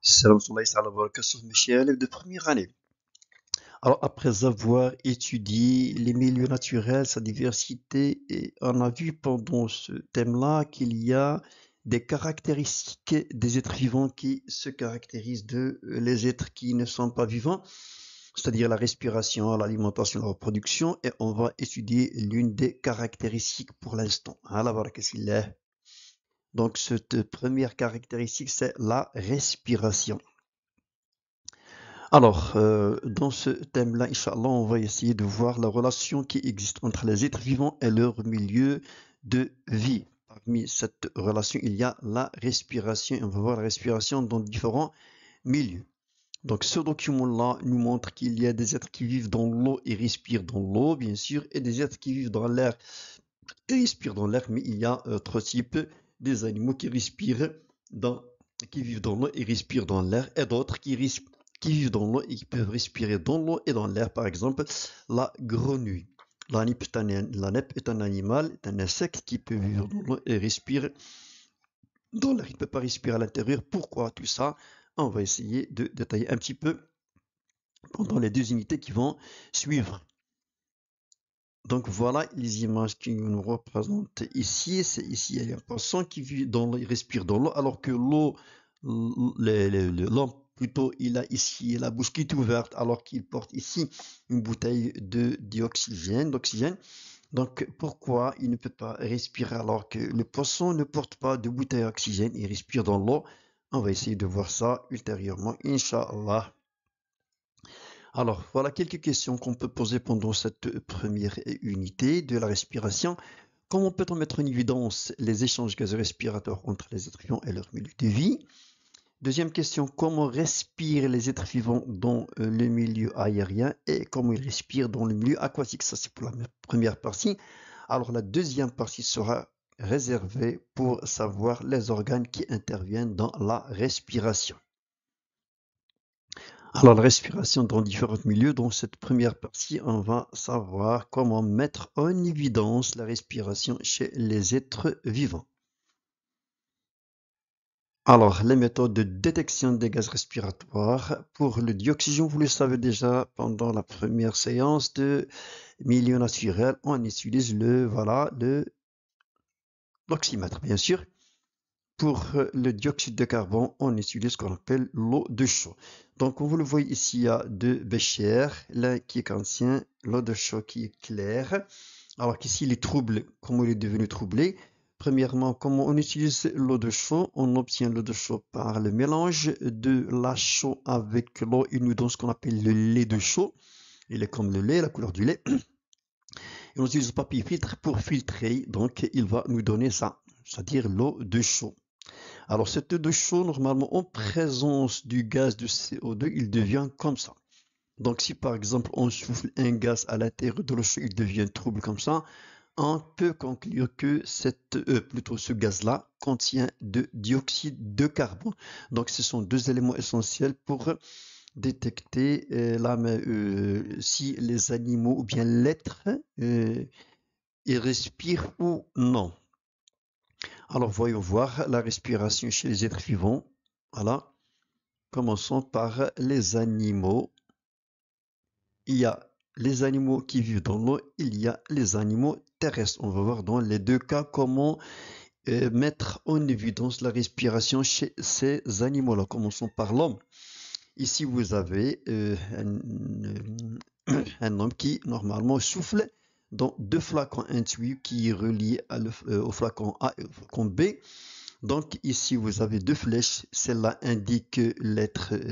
Salam alaykum wa barakatuh, mes chers élèves de première année. Alors, après avoir étudié les milieux naturels, sa diversité, et on a vu pendant ce thème-là qu'il y a des caractéristiques des êtres vivants qui se caractérisent de les êtres qui ne sont pas vivants, c'est-à-dire la respiration, l'alimentation, la reproduction, et on va étudier l'une des caractéristiques pour l'instant. Donc, cette première caractéristique, c'est la respiration. Alors, dans ce thème-là, Inch'Allah, on va essayer de voir la relation qui existe entre les êtres vivants et leur milieu de vie. Parmi cette relation, il y a la respiration. On va voir la respiration dans différents milieux. Donc, ce document-là nous montre qu'il y a des êtres qui vivent dans l'eau et respirent dans l'eau, bien sûr, et des êtres qui vivent dans l'air et respirent dans l'air, mais il y a autre type des animaux qui vivent dans l'eau et respirent dans l'air, et d'autres qui vivent dans l'eau et qui peuvent respirer dans l'eau et dans l'air. Par exemple, la grenouille. La nippe est un animal, est un insecte qui peut vivre dans l'eau et respirer dans l'air. Il ne peut pas respirer à l'intérieur. Pourquoi tout ça? On va essayer de détailler un petit peu pendant les deux unités qui vont suivre. Donc voilà les images qui nous représentent ici. C'est ici, il y a un poisson qui vit dans l'eau, il respire dans l'eau, alors que l'eau, l'homme plutôt, il a ici la bouche qui est ouverte, alors qu'il porte ici une bouteille d'oxygène. Donc pourquoi il ne peut pas respirer alors que le poisson ne porte pas de bouteille d'oxygène, il respire dans l'eau? On va essayer de voir ça ultérieurement, Inch'Allah. Alors, voilà quelques questions qu'on peut poser pendant cette première unité de la respiration. Comment peut-on mettre en évidence les échanges gazeux respirateurs entre les êtres vivants et leur milieu de vie? Deuxième question, comment respirent les êtres vivants dans le milieu aérien et comment ils respirent dans le milieu aquatique? Ça, c'est pour la première partie. Alors, la deuxième partie sera réservée pour savoir les organes qui interviennent dans la respiration. Alors, la respiration dans différents milieux. Dans cette première partie, on va savoir comment mettre en évidence la respiration chez les êtres vivants. Alors, les méthodes de détection des gaz respiratoires. Pour le dioxygène, vous le savez déjà, pendant la première séance de milieu naturel, on utilise l'oxymètre, bien sûr. Pour le dioxyde de carbone, on utilise ce qu'on appelle l'eau de chaud. Donc, comme vous le voyez ici, il y a deux béchers, l'un qui est contient l'eau de chaud qui est claire, alors qu'ici, il est troublé. Comment il est devenu troublé? Premièrement, comment on utilise l'eau de chaud? On obtient l'eau de chaud par le mélange de la chaux avec l'eau. Il nous donne ce qu'on appelle le lait de chaud. Il est comme le lait, la couleur du lait. Et on utilise le papier filtre pour filtrer. Donc, il va nous donner ça, c'est-à-dire l'eau de chaud. Alors, cette eau de chaud, normalement, en présence du gaz de CO2, il devient comme ça. Donc, si par exemple, on souffle un gaz à l'intérieur de l'eau chaude, il devient trouble comme ça, on peut conclure que ce gaz-là contient de dioxyde de carbone. Donc, ce sont deux éléments essentiels pour détecter si les animaux ou bien l'être, ils respirent ou non. Alors, voyons voir la respiration chez les êtres vivants. Voilà. Commençons par les animaux. Il y a les animaux qui vivent dans l'eau, il y a les animaux terrestres. On va voir dans les deux cas comment mettre en évidence la respiration chez ces animaux-là. Commençons par l'homme. Ici, vous avez un homme qui, normalement, souffle dans deux flacons, un tuyau qui est relié au flacon A et au flacon B. Donc ici, vous avez deux flèches. Celle-là indique que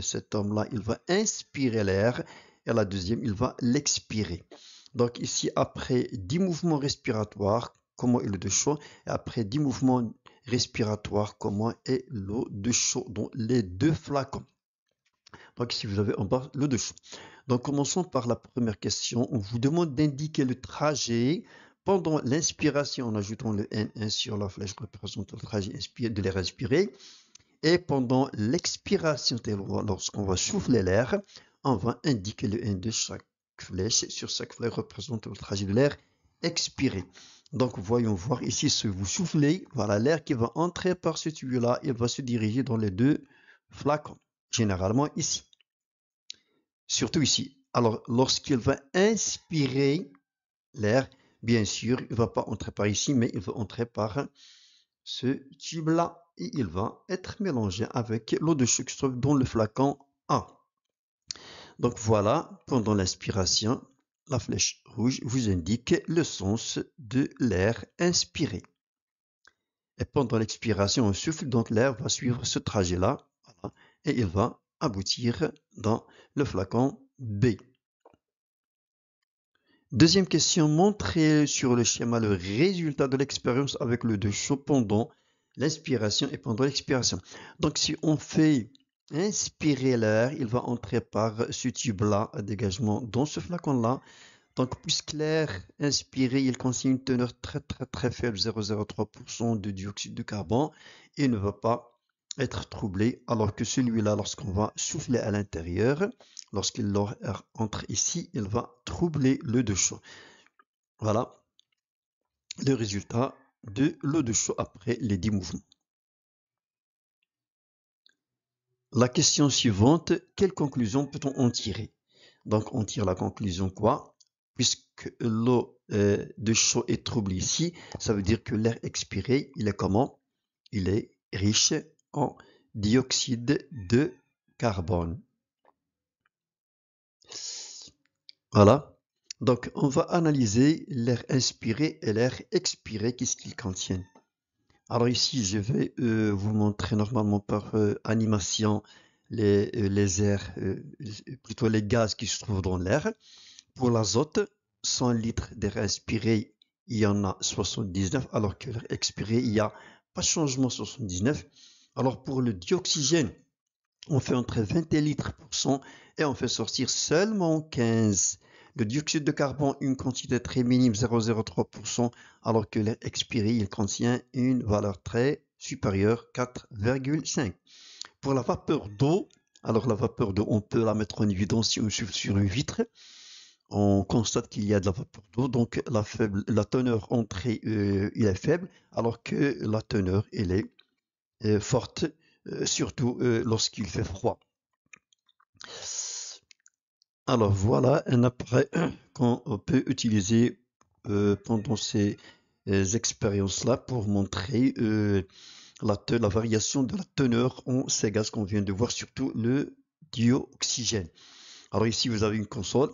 cet homme-là, il va inspirer l'air. Et la deuxième, il va l'expirer. Donc ici, après 10 mouvements respiratoires, comment est l'eau de chaud? Et après 10 mouvements respiratoires, comment est l'eau de chaud dans les deux flacons? Donc ici, vous avez en bas l'eau de chaud. Donc commençons par la première question. On vous demande d'indiquer le trajet pendant l'inspiration en ajoutant le N1 sur la flèche représentant le trajet de l'air inspiré. Et pendant l'expiration, lorsqu'on va souffler l'air, on va indiquer le N de chaque flèche sur chaque flèche représentant le trajet de l'air expiré. Donc voyons voir ici, si vous soufflez, voilà l'air qui va entrer par ce tuyau-là, il va se diriger dans les deux flacons. généralement ici. Surtout ici. Alors, lorsqu'il va inspirer l'air, bien sûr, il ne va pas entrer par ici, mais il va entrer par ce tube-là. Et il va être mélangé avec l'eau de chaud qui se trouve dans le flacon A. Donc voilà, pendant l'inspiration, la flèche rouge vous indique le sens de l'air inspiré. Et pendant l'expiration, on souffle, donc l'air va suivre ce trajet-là, voilà, et il va aboutir dans le flacon B. Deuxième question, montrez sur le schéma le résultat de l'expérience avec le de chaud pendant l'inspiration et pendant l'expiration. Donc si on fait inspirer l'air, il va entrer par ce tube-là à dégagement dans ce flacon-là. Donc puisque l'air inspiré, il contient une teneur très faible, 0,03% de dioxyde de carbone, il ne va pas être troublé, alors que celui-là, lorsqu'on va souffler à l'intérieur, lorsqu'il entre ici, il va troubler l'eau de chaud. Voilà le résultat de l'eau de chaud après les 10 mouvements. La question suivante, quelle conclusion peut-on en tirer? Donc on tire la conclusion quoi? Puisque l'eau de chaud est troublée ici, ça veut dire que l'air expiré, il est comment? Il est riche en dioxyde de carbone. Voilà. Donc, on va analyser l'air inspiré et l'air expiré, qu'est-ce qu'ils contiennent. Alors ici, je vais vous montrer normalement par animation les airs, plutôt les gaz qui se trouvent dans l'air. Pour l'azote, 100 litres d'air inspiré, il y en a 79, alors que l'air expiré, il n'y a pas de changement 79. Alors pour le dioxygène, on fait entrer 21 litres pour 100 et on fait sortir seulement 15. Le dioxyde de carbone, une quantité très minime, 0,03%, alors que l'air expiré, il contient une valeur très supérieure, 4,5. Pour la vapeur d'eau, alors la vapeur d'eau, on peut la mettre en évidence si on souffle sur une vitre. On constate qu'il y a de la vapeur d'eau, donc la teneur entrée il est faible, alors que la teneur elle est forte, surtout lorsqu'il fait froid. Alors voilà un appareil qu'on peut utiliser pendant ces expériences-là pour montrer la variation de la teneur en ces gaz qu'on vient de voir, surtout le dioxygène. Alors ici vous avez une console.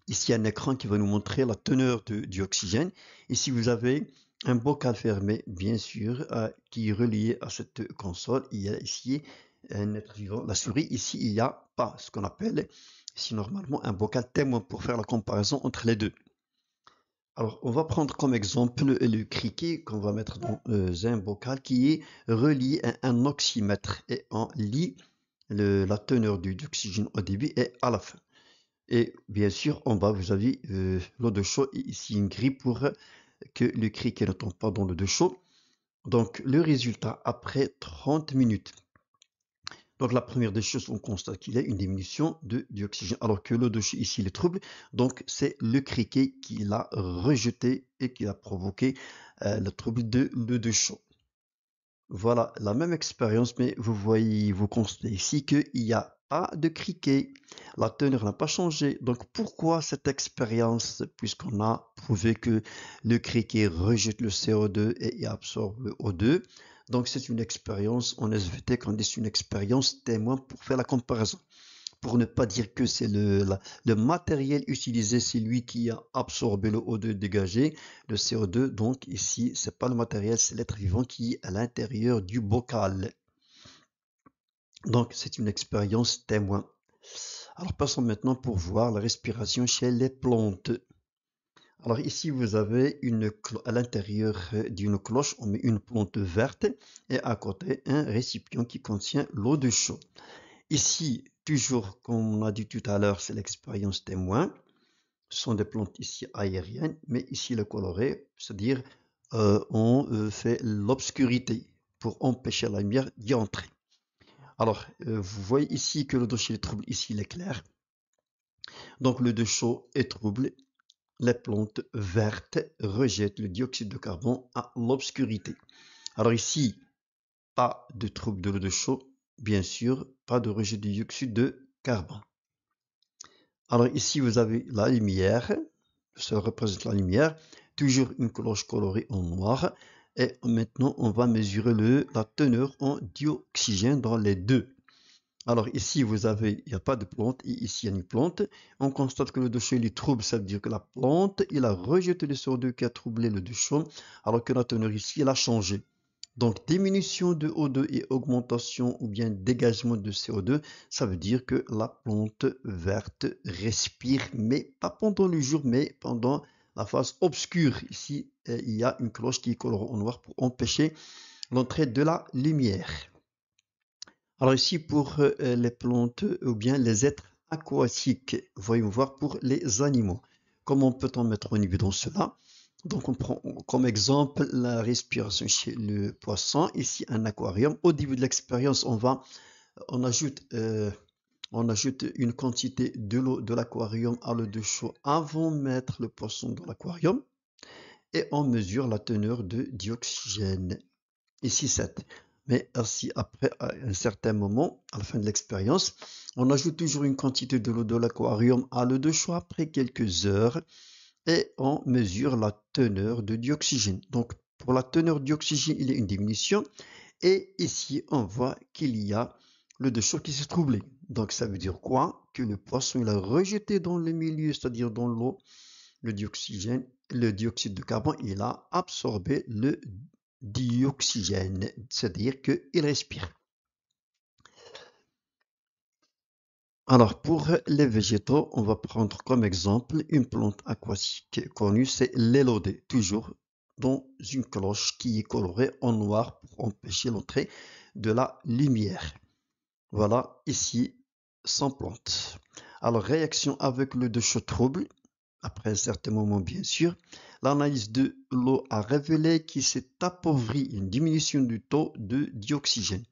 Ici, un écran qui va nous montrer la teneur de dioxygène. Ici, vous avez un bocal fermé, bien sûr, qui est relié à cette console. Il y a ici un être vivant, la souris. Ici, il n'y a pas ce qu'on appelle ici normalement un bocal témoin pour faire la comparaison entre les deux. Alors, on va prendre comme exemple le criquet qu'on va mettre dans un bocal qui est relié à un oxymètre et on lit la teneur du dioxygène au début et à la fin. Et bien sûr, en bas, vous avez l'eau de chaud et ici une grille pour que le criquet ne tombe pas dans l'eau de chaud. Donc, le résultat après 30 minutes. Donc, la première des choses, on constate qu'il y a une diminution de dioxygène, alors que l'eau de chaud ici, il est trouble. Donc, c'est le criquet qui l'a rejeté et qui a provoqué le trouble de l'eau de chaud. Voilà la même expérience, mais vous constatez ici qu'il n'y a pas de criquet. La teneur n'a pas changé. Donc pourquoi cette expérience, puisqu'on a prouvé que le criquet rejette le CO2 et absorbe le O2. Donc c'est une expérience en SVT qu'on dit une expérience témoin pour faire la comparaison. Pour ne pas dire que c'est le matériel utilisé, c'est lui qui a absorbé le O2 dégagé, le CO2. Donc ici, c'est pas le matériel, c'est l'être vivant qui est à l'intérieur du bocal. Donc c'est une expérience témoin. Alors passons maintenant pour voir la respiration chez les plantes. Alors ici, vous avez à l'intérieur d'une cloche, on met une plante verte et à côté un récipient qui contient l'eau de chaud. Ici, toujours, comme on a dit tout à l'heure, c'est l'expérience témoin. Ce sont des plantes ici aériennes, mais ici le coloré, c'est-à-dire on fait l'obscurité pour empêcher la lumière d'y entrer. Alors, vous voyez ici que le dos chez les troubles, ici il est clair. Donc le dos chaud est trouble. Les plantes vertes rejettent le dioxyde de carbone à l'obscurité. Alors ici, pas de trouble de l'eau de chaud, bien sûr, pas de rejet de dioxyde de carbone. Alors ici, vous avez la lumière, ça représente la lumière, toujours une cloche colorée en noir. Et maintenant, on va mesurer la teneur en dioxygène dans les deux. Alors ici, vous avez, il n'y a pas de plante, et ici, il y a une plante. On constate que le déchet est trouble, ça veut dire que la plante, il a rejeté le CO2 qui a troublé le déchet, alors que la teneur ici, elle a changé. Donc, diminution de O2 et augmentation ou bien dégagement de CO2, ça veut dire que la plante verte respire, mais pas pendant le jour, mais pendant la phase obscure. Ici, il y a une cloche qui est colorée en noir pour empêcher l'entrée de la lumière. Alors ici, pour les plantes ou bien les êtres aquatiques, voyons voir pour les animaux. Comment peut-on mettre en évidence cela? Donc on prend comme exemple la respiration chez le poisson. Ici, un aquarium. Au début de l'expérience, on ajoute une quantité de l'eau de l'aquarium à l'eau de chaud avant de mettre le poisson dans l'aquarium et on mesure la teneur de dioxygène. Ici 7. Mais ainsi, après, à un certain moment, à la fin de l'expérience, on ajoute toujours une quantité de l'eau de l'aquarium à l'eau de chaud après quelques heures et on mesure la teneur de dioxygène. Donc, pour la teneur de dioxygène, il y a une diminution et ici, on voit qu'il y a l'eau de chaud qui s'est troublé. Donc, ça veut dire quoi? Que le poisson, il a rejeté dans le milieu, c'est-à-dire dans l'eau, le dioxygène, le dioxyde de carbone, il a absorbé le dioxygène, c'est-à-dire qu'il respire. Alors, pour les végétaux, on va prendre comme exemple une plante aquatique connue, c'est l'élodée, toujours dans une cloche qui est colorée en noir pour empêcher l'entrée de la lumière. Voilà, ici, sans plante. Alors, réaction avec le déchet trouble, après un certain moment bien sûr, l'analyse de l'eau a révélé qu'il s'est appauvri, une diminution du taux de dioxygène.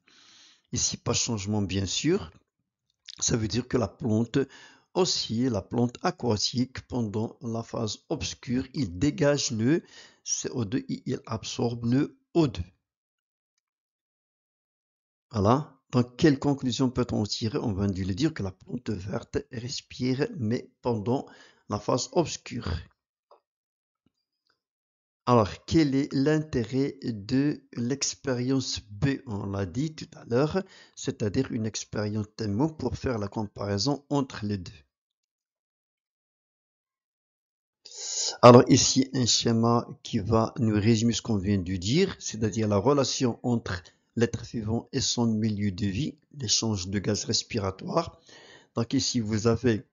Ici, pas de changement bien sûr, ça veut dire que la plante aussi, la plante aquatique, pendant la phase obscure, il dégage le CO2 et il absorbe le O2. Voilà. Donc, quelle conclusion peut-on tirer? On vient de le dire que la plante verte respire, mais pendant la phase obscure. Alors, quel est l'intérêt de l'expérience B? On l'a dit tout à l'heure, c'est-à-dire une expérience témoin pour faire la comparaison entre les deux. Alors ici, un schéma qui va nous résumer ce qu'on vient de dire, c'est-à-dire la relation entre l'être vivant et son milieu de vie, l'échange de gaz respiratoire. Donc ici, vous avez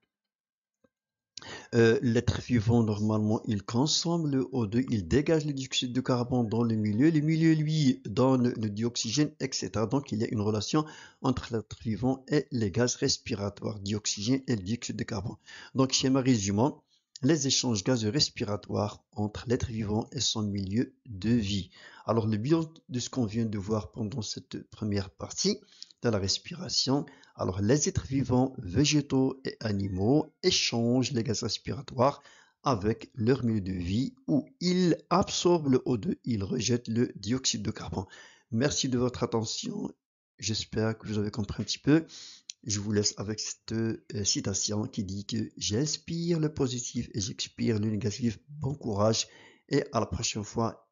l'être vivant, normalement, il consomme le O2, il dégage le dioxyde de carbone dans le milieu, lui, donne le dioxygène, etc. Donc, il y a une relation entre l'être vivant et les gaz respiratoires, dioxygène et le dioxyde de carbone. Donc, schéma résumant, les échanges gazeux respiratoires entre l'être vivant et son milieu de vie. Alors, le bilan de ce qu'on vient de voir pendant cette première partie de la respiration, alors les êtres vivants, végétaux et animaux échangent les gaz respiratoires avec leur milieu de vie où ils absorbent le O2, ils rejettent le dioxyde de carbone. Merci de votre attention. J'espère que vous avez compris un petit peu. Je vous laisse avec cette citation qui dit que j'inspire le positif et j'expire le négatif. Bon courage et à la prochaine fois.